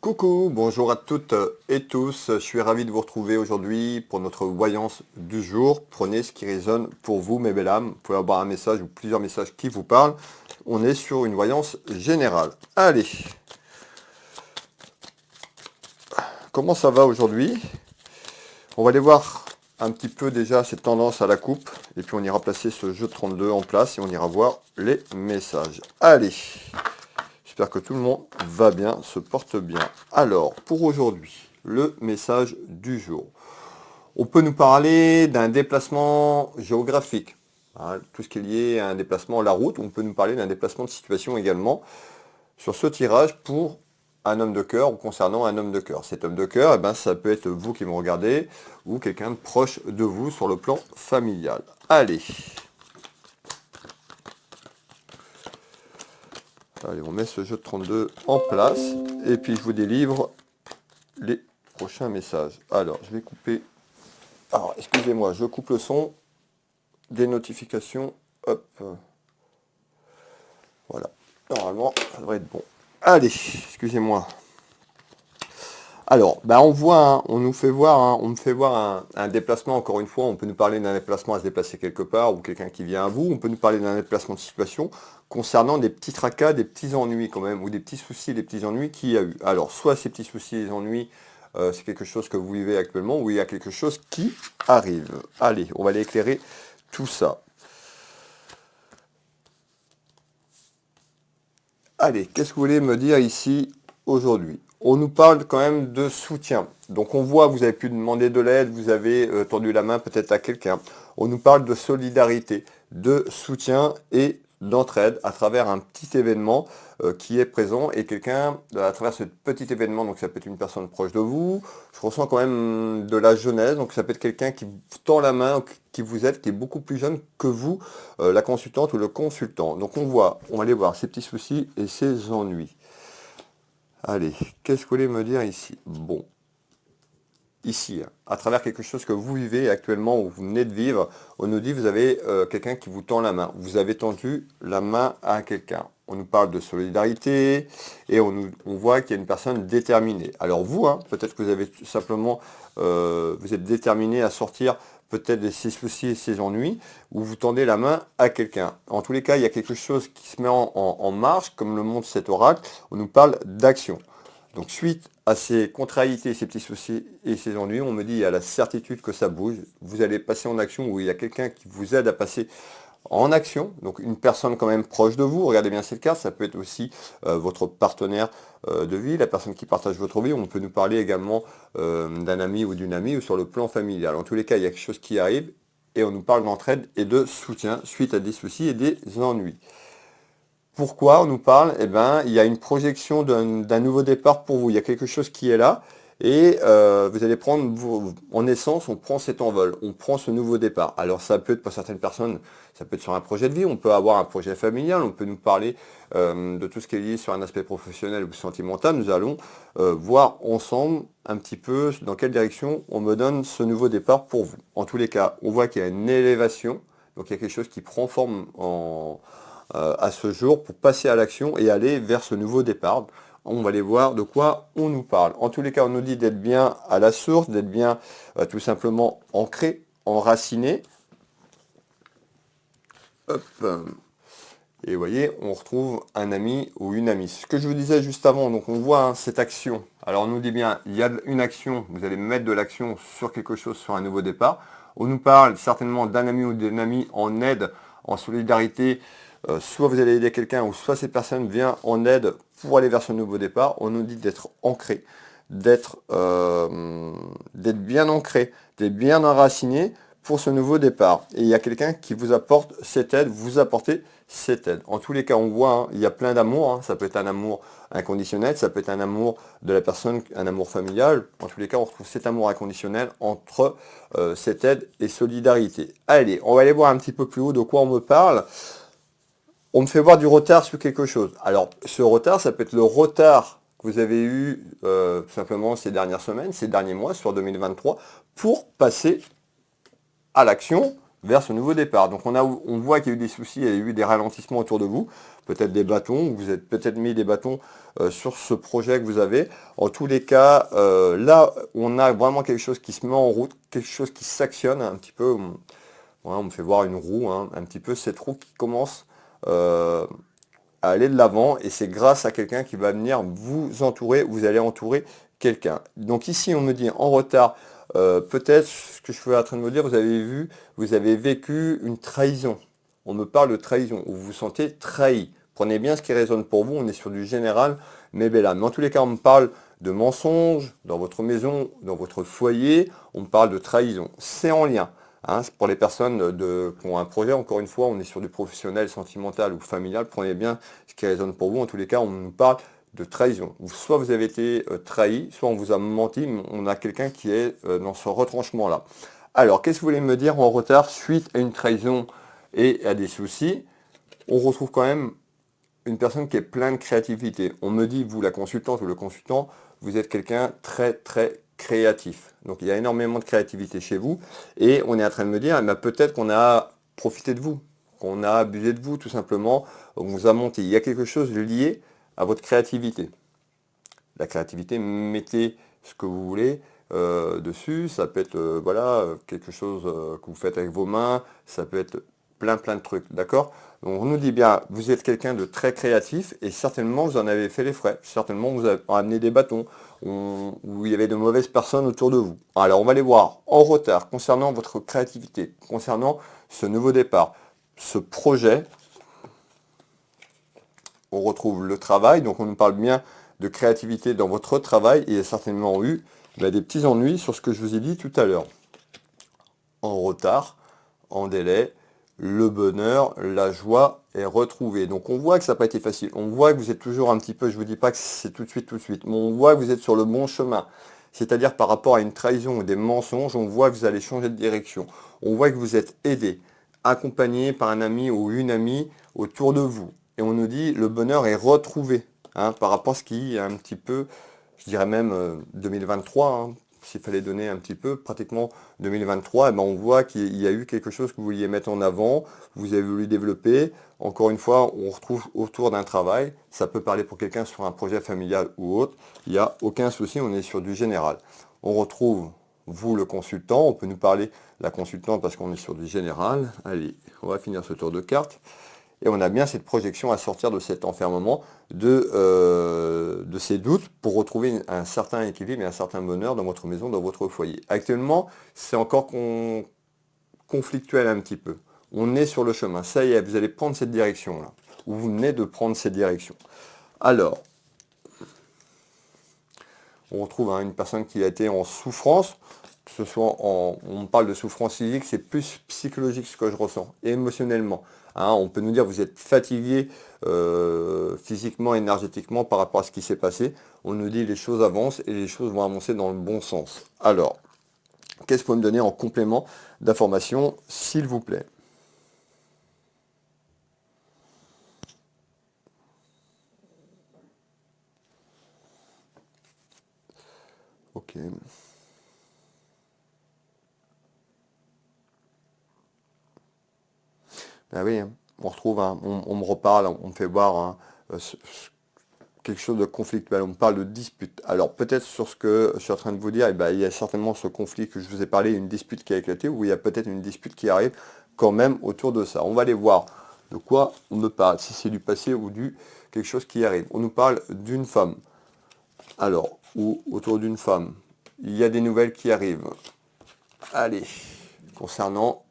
Coucou, bonjour à toutes et tous, je suis ravi de vous retrouver aujourd'hui pour notre voyance du jour. Prenez ce qui résonne pour vous mes belles âmes, vous pouvez avoir un message ou plusieurs messages qui vous parlent. On est sur une voyance générale. Allez, comment ça va aujourd'hui? On va aller voir un petit peu déjà cette tendance à la coupe et puis on ira placer ce jeu de 32 en place et on ira voir les messages. Allez, j'espère que tout le monde va bien, se porte bien. Alors, pour aujourd'hui, le message du jour. On peut nous parler d'un déplacement géographique, hein, tout ce qui est lié à un déplacement, la route. On peut nous parler d'un déplacement de situation également sur ce tirage pour un homme de cœur ou concernant un homme de cœur. Cet homme de cœur, eh ben, ça peut être vous qui me regardez ou quelqu'un de proche de vous sur le plan familial. Allez. Allez, on met ce jeu de 32 en place et puis je vous délivre les prochains messages. Alors, je vais couper. Alors, excusez-moi, je coupe le son des notifications. Hop. Voilà. Normalement, ça devrait être bon. Allez, excusez-moi. Alors, on voit, on nous fait voir, on me fait voir un déplacement, encore une fois, on peut nous parler d'un déplacement à se déplacer quelque part, ou quelqu'un qui vient à vous, on peut nous parler d'un déplacement de situation concernant des petits tracas, des petits ennuis quand même, ou des petits soucis, des petits ennuis qu'il y a eu. Alors, soit ces petits soucis, les ennuis, c'est quelque chose que vous vivez actuellement, ou il y a quelque chose qui arrive. Allez, on va aller éclairer tout ça. Allez, qu'est-ce que vous voulez me dire ici aujourd'hui? On nous parle quand même de soutien. Donc on voit, vous avez pu demander de l'aide, vous avez tendu la main peut-être à quelqu'un. On nous parle de solidarité, de soutien et d'entraide à travers un petit événement qui est présent et quelqu'un, à travers ce petit événement, donc ça peut être une personne proche de vous, je ressens quand même de la jeunesse, donc ça peut être quelqu'un qui vous tend la main, ou qui vous aide, qui est beaucoup plus jeune que vous, la consultante ou le consultant. Donc on va aller voir ces petits soucis et ces ennuis. Allez, qu'est-ce que vous voulez me dire ici? Bon, ici, à travers quelque chose que vous vivez actuellement ou vous venez de vivre, on nous dit vous avez quelqu'un qui vous tend la main. Vous avez tendu la main à quelqu'un. On nous parle de solidarité et on voit qu'il y a une personne déterminée. Alors vous, peut-être que vous avez simplement, vous êtes déterminé à sortir peut-être de ces soucis et ces ennuis, ou vous tendez la main à quelqu'un. En tous les cas, il y a quelque chose qui se met en marche, comme le montre cet oracle, on nous parle d'action. Donc suite à ces contrariétés, ces petits soucis et ces ennuis, on me dit il y a la certitude que ça bouge, vous allez passer en action, ou il y a quelqu'un qui vous aide à passer en action, donc une personne quand même proche de vous, regardez bien cette carte, ça peut être aussi votre partenaire de vie, la personne qui partage votre vie, on peut nous parler également d'un ami ou d'une amie ou sur le plan familial. En tous les cas, il y a quelque chose qui arrive et on nous parle d'entraide et de soutien suite à des soucis et des ennuis. Pourquoi on nous parle? Eh bien, il y a une projection d'un nouveau départ pour vous. Il y a quelque chose qui est là et vous allez prendre, en essence, on prend cet envol, on prend ce nouveau départ. Alors ça peut être pour certaines personnes, ça peut être sur un projet de vie, on peut avoir un projet familial, on peut nous parler de tout ce qui est lié sur un aspect professionnel ou sentimental. Nous allons voir ensemble un petit peu dans quelle direction on me donne ce nouveau départ pour vous. En tous les cas, on voit qu'il y a une élévation, donc il y a quelque chose qui prend forme à ce jour pour passer à l'action et aller vers ce nouveau départ. On va aller voir de quoi on nous parle. En tous les cas, on nous dit d'être bien à la source, d'être bien tout simplement ancré, enraciné. Hop. Et vous voyez, on retrouve un ami ou une amie. Ce que je vous disais juste avant, donc on voit cette action. Alors on nous dit bien, il y a une action, vous allez mettre de l'action sur quelque chose, sur un nouveau départ. On nous parle certainement d'un ami ou d'une amie en aide, en solidarité. Soit vous allez aider quelqu'un, ou soit cette personne vient en aide pour aller vers ce nouveau départ. On nous dit d'être ancré, d'être bien ancré, d'être bien enraciné pour ce nouveau départ. Et il y a quelqu'un qui vous apporte cette aide, vous apportez cette aide. En tous les cas, on voit, il y a plein d'amour. Ça peut être un amour inconditionnel, ça peut être un amour de la personne, un amour familial. En tous les cas, on retrouve cet amour inconditionnel entre cette aide et solidarité. Allez, on va aller voir un petit peu plus haut de quoi on me parle. On me fait voir du retard sur quelque chose. Alors, ce retard, ça peut être le retard que vous avez eu tout simplement ces dernières semaines, ces derniers mois, sur 2023, pour passer à l'action vers ce nouveau départ. Donc on voit qu'il y a eu des soucis, il y a eu des ralentissements autour de vous, peut-être des bâtons, vous êtes peut-être mis des bâtons sur ce projet que vous avez. En tous les cas, là, on a vraiment quelque chose qui se met en route, quelque chose qui s'actionne un petit peu. Voilà, on me fait voir une roue, hein, un petit peu cette roue qui commence à aller de l'avant, et c'est grâce à quelqu'un qui va venir vous entourer, vous allez entourer quelqu'un. Donc ici, on me dit en retard, peut-être ce que je suis en train de me dire, vous avez vu, vous avez vécu une trahison. On me parle de trahison, où vous vous sentez trahi. Prenez bien ce qui résonne pour vous, on est sur du général, mais bella. Mais en tous les cas, on me parle de mensonges dans votre maison, dans votre foyer, on me parle de trahison. C'est en lien. Hein, c'est pour les personnes qui ont un projet, encore une fois, on est sur du professionnel, sentimental ou familial, prenez bien ce qui résonne pour vous. En tous les cas, on nous parle de trahison. Soit vous avez été trahi, soit on vous a menti, mais on a quelqu'un qui est dans ce retranchement-là. Alors, qu'est-ce que vous voulez me dire en retard suite à une trahison et à des soucis? On retrouve quand même une personne qui est pleine de créativité. On me dit, vous, la consultante ou le consultant, vous êtes quelqu'un très, très créatif. Donc, il y a énormément de créativité chez vous. Et on est en train de me dire, peut-être qu'on a profité de vous, qu'on a abusé de vous, tout simplement. On vous a menti. Il y a quelque chose de lié à votre créativité. La créativité, mettez ce que vous voulez dessus. Ça peut être voilà, quelque chose que vous faites avec vos mains. Ça peut être plein de trucs, d'accord? Donc on nous dit bien, vous êtes quelqu'un de très créatif et certainement vous en avez fait les frais. Certainement vous avez amené des bâtons, où il y avait de mauvaises personnes autour de vous. Alors on va les voir en retard concernant votre créativité, concernant ce nouveau départ, ce projet. On retrouve le travail, donc on nous parle bien de créativité dans votre travail et il y a certainement eu des petits ennuis sur ce que je vous ai dit tout à l'heure. En retard, en délai, le bonheur, la joie est retrouvée. Donc on voit que ça n'a pas été facile. On voit que vous êtes toujours un petit peu, je ne vous dis pas que c'est tout de suite, mais on voit que vous êtes sur le bon chemin. C'est-à-dire par rapport à une trahison ou des mensonges, on voit que vous allez changer de direction. On voit que vous êtes aidé, accompagné par un ami ou une amie autour de vous. Et on nous dit le bonheur est retrouvé, hein, par rapport à ce qui est un petit peu, je dirais même 2023, hein, s'il fallait donner un petit peu, pratiquement 2023, eh ben on voit qu'il y a eu quelque chose que vous vouliez mettre en avant, vous avez voulu développer. Encore une fois, on retrouve autour d'un travail, ça peut parler pour quelqu'un sur un projet familial ou autre, il n'y a aucun souci, on est sur du général. On retrouve, vous le consultant, on peut nous parler la consultante parce qu'on est sur du général. Allez, on va finir ce tour de carte. Et on a bien cette projection à sortir de cet enfermement, de ces doutes, pour retrouver un certain équilibre et un certain bonheur dans votre maison, dans votre foyer. Actuellement, c'est encore conflictuel un petit peu. On est sur le chemin. Ça y est, vous allez prendre cette direction-là. Ou vous venez de prendre cette direction. Alors, on retrouve une personne qui a été en souffrance, que ce soit on parle de souffrance physique, c'est plus psychologique ce que je ressens, et émotionnellement. Hein, on peut nous dire vous êtes fatigué physiquement, énergétiquement par rapport à ce qui s'est passé. On nous dit les choses avancent et les choses vont avancer dans le bon sens. Alors, qu'est-ce que vous pouvez me donner en complément d'information, s'il vous plaît? Ok. Ben oui, hein, on retrouve, on me reparle, on me fait voir quelque chose de conflictuel, on me parle de dispute. Alors peut-être sur ce que je suis en train de vous dire, il y a certainement ce conflit que je vous ai parlé, une dispute qui a éclaté, ou il y a peut-être une dispute qui arrive quand même autour de ça. On va aller voir de quoi on me parle, si c'est du passé ou du quelque chose qui arrive. On nous parle d'une femme. Alors, ou autour d'une femme, il y a des nouvelles qui arrivent. Allez, concernant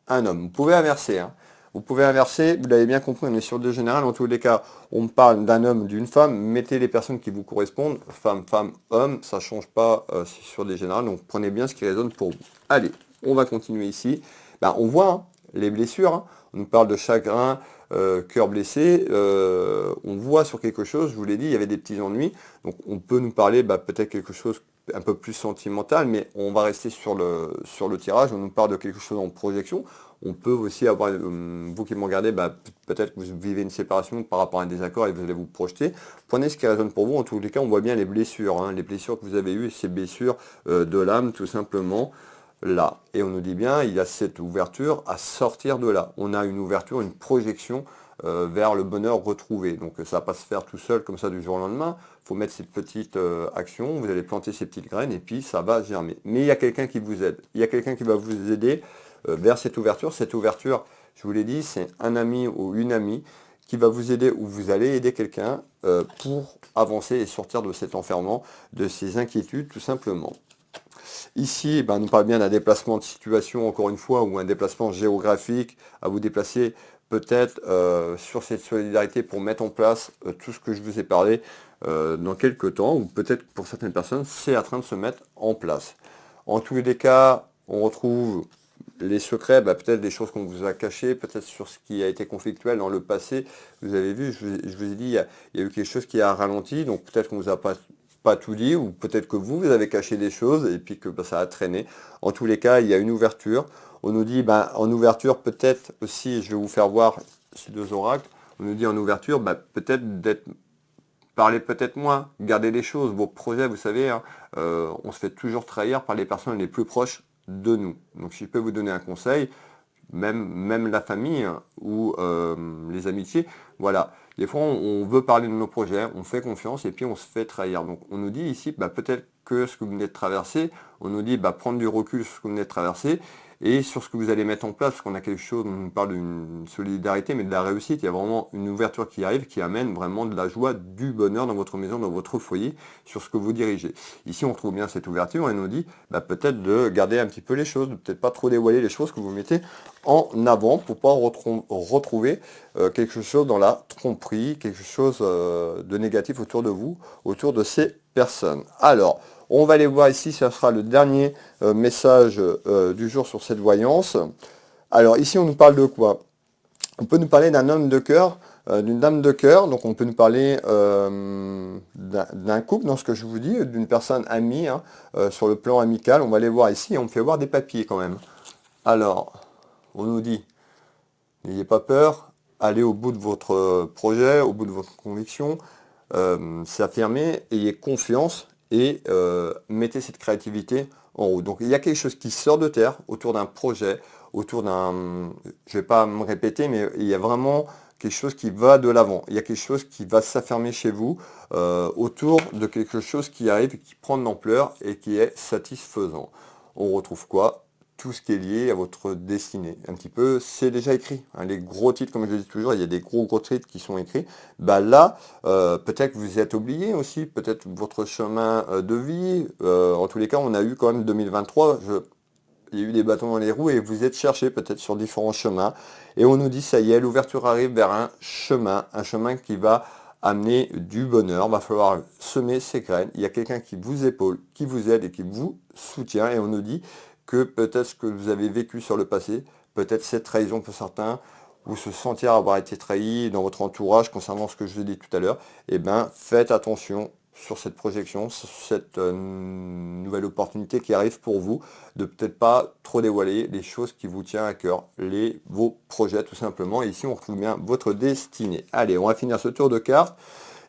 un homme. Vous pouvez inverser, hein. Vous pouvez inverser, vous l'avez bien compris, on est sur deux générales. En tous les cas, on me parle d'un homme, d'une femme. Mettez les personnes qui vous correspondent. Femme, homme, ça ne change pas sur des générales. Donc prenez bien ce qui résonne pour vous. Allez, on va continuer ici. On voit hein, les blessures. Hein. On nous parle de chagrin, cœur blessé. On voit sur quelque chose, je vous l'ai dit, il y avait des petits ennuis. Donc on peut nous parler peut-être quelque chose un peu plus sentimental, mais on va rester sur le tirage. On nous parle de quelque chose en projection. On peut aussi avoir, vous qui me regardez, peut-être que vous vivez une séparation par rapport à un désaccord et vous allez vous projeter. Prenez ce qui résonne pour vous. En tous les cas, on voit bien les blessures que vous avez eues, ces blessures de l'âme, tout simplement. là. Et on nous dit bien, il y a cette ouverture à sortir de là. On a une ouverture, une projection vers le bonheur retrouvé. Donc ça va pas se faire tout seul comme ça du jour au lendemain. Il faut mettre ces petites actions, vous allez planter ces petites graines et puis ça va germer. Mais il y a quelqu'un qui vous aide. Il y a quelqu'un qui va vous aider vers cette ouverture. Cette ouverture, je vous l'ai dit, c'est un ami ou une amie qui va vous aider ou vous allez aider quelqu'un pour avancer et sortir de cet enfermement, de ces inquiétudes tout simplement. Ici, on nous parle bien d'un déplacement de situation, encore une fois, ou un déplacement géographique, à vous déplacer peut-être sur cette solidarité pour mettre en place tout ce que je vous ai parlé dans quelques temps, ou peut-être pour certaines personnes, c'est en train de se mettre en place. En tous les cas, on retrouve les secrets, peut-être des choses qu'on vous a cachées, peut-être sur ce qui a été conflictuel dans le passé. Vous avez vu, je vous ai dit, il y a eu quelque chose qui a ralenti, donc peut-être qu'on ne vous a pas tout dit, ou peut-être que vous avez caché des choses et puis que ça a traîné. En tous les cas, il y a une ouverture. On nous dit, en ouverture, peut-être aussi, je vais vous faire voir ces deux oracles, on nous dit en ouverture, peut-être parler peut-être moins, garder les choses, vos projets, vous savez, hein, on se fait toujours trahir par les personnes les plus proches de nous. Donc si je peux vous donner un conseil, même la famille hein, ou les amitiés, voilà. Des fois, on veut parler de nos projets, on fait confiance et puis on se fait trahir. Donc on nous dit ici, peut-être que ce que vous venez de traverser, on nous dit prendre du recul sur ce que vous venez de traverser et sur ce que vous allez mettre en place, parce qu'on a quelque chose, on nous parle d'une solidarité, mais de la réussite, il y a vraiment une ouverture qui arrive, qui amène vraiment de la joie, du bonheur dans votre maison, dans votre foyer, sur ce que vous dirigez. Ici, on trouve bien cette ouverture et on nous dit peut-être de garder un petit peu les choses, de peut-être pas trop dévoiler les choses que vous mettez en avant pour pas retrouver quelque chose dans la tromperie, quelque chose de négatif autour de vous, autour de ces personnes. Alors, on va aller voir ici, ça sera le dernier message du jour sur cette voyance. Alors ici, on nous parle de quoi? On peut nous parler d'un homme de cœur, d'une dame de cœur, donc on peut nous parler d'un couple, dans ce que je vous dis, d'une personne amie, hein, sur le plan amical. On va aller voir ici et on me fait voir des papiers quand même. Alors, on nous dit, n'ayez pas peur, allez au bout de votre projet, au bout de votre conviction, s'affirmer, ayez confiance et mettez cette créativité en route. Donc il y a quelque chose qui sort de terre autour d'un projet, autour d'un, je ne vais pas me répéter, mais il y a vraiment quelque chose qui va de l'avant. Il y a quelque chose qui va s'affirmer chez vous autour de quelque chose qui arrive, qui prend de l'ampleur et qui est satisfaisant. On retrouve quoi? Tout ce qui est lié à votre destinée. Un petit peu, c'est déjà écrit. Hein, les gros titres, comme je le dis toujours, il y a des gros titres qui sont écrits. Là, peut-être que vous êtes oublié aussi, peut-être votre chemin de vie. En tous les cas, on a eu quand même 2023, il y a eu des bâtons dans les roues et vous êtes cherché peut-être sur différents chemins. Et on nous dit, ça y est, l'ouverture arrive vers un chemin qui va amener du bonheur. Il va falloir semer ces graines. Il y a quelqu'un qui vous épaule, qui vous aide et qui vous soutient. Et on nous dit que peut-être ce que vous avez vécu sur le passé, peut-être cette trahison pour certains, ou se sentir avoir été trahi dans votre entourage concernant ce que je vous ai dit tout à l'heure, faites attention sur cette projection, sur cette nouvelle opportunité qui arrive pour vous, de peut-être pas trop dévoiler les choses qui vous tiennent à cœur, vos projets tout simplement. Et ici, on retrouve bien votre destinée. Allez, on va finir ce tour de cartes.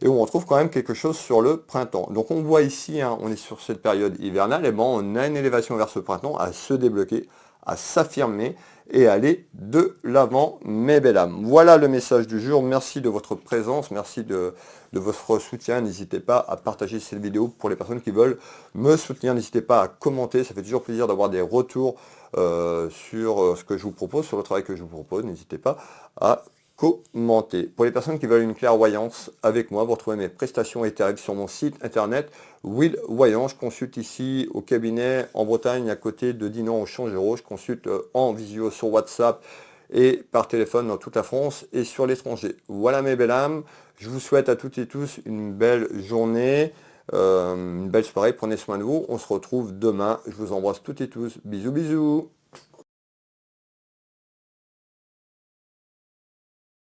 Et on retrouve quand même quelque chose sur le printemps. Donc on voit ici, hein, on est sur cette période hivernale, et on a une élévation vers ce printemps à se débloquer, à s'affirmer et aller de l'avant, mes belles âmes. Voilà le message du jour. Merci de votre présence, merci de votre soutien. N'hésitez pas à partager cette vidéo pour les personnes qui veulent me soutenir. N'hésitez pas à commenter, ça fait toujours plaisir d'avoir des retours sur ce que je vous propose, sur le travail que je vous propose. N'hésitez pas à commenter. Pour les personnes qui veulent une clairvoyance avec moi, vous retrouvez mes prestations éthériques sur mon site internet Will Voyant. Je consulte ici au cabinet en Bretagne à côté de Dinan au Changero. Je consulte en visio sur WhatsApp et par téléphone dans toute la France et sur l'étranger. Voilà mes belles âmes. Je vous souhaite à toutes et tous une belle journée, une belle soirée. Prenez soin de vous. On se retrouve demain. Je vous embrasse toutes et tous. Bisous bisous.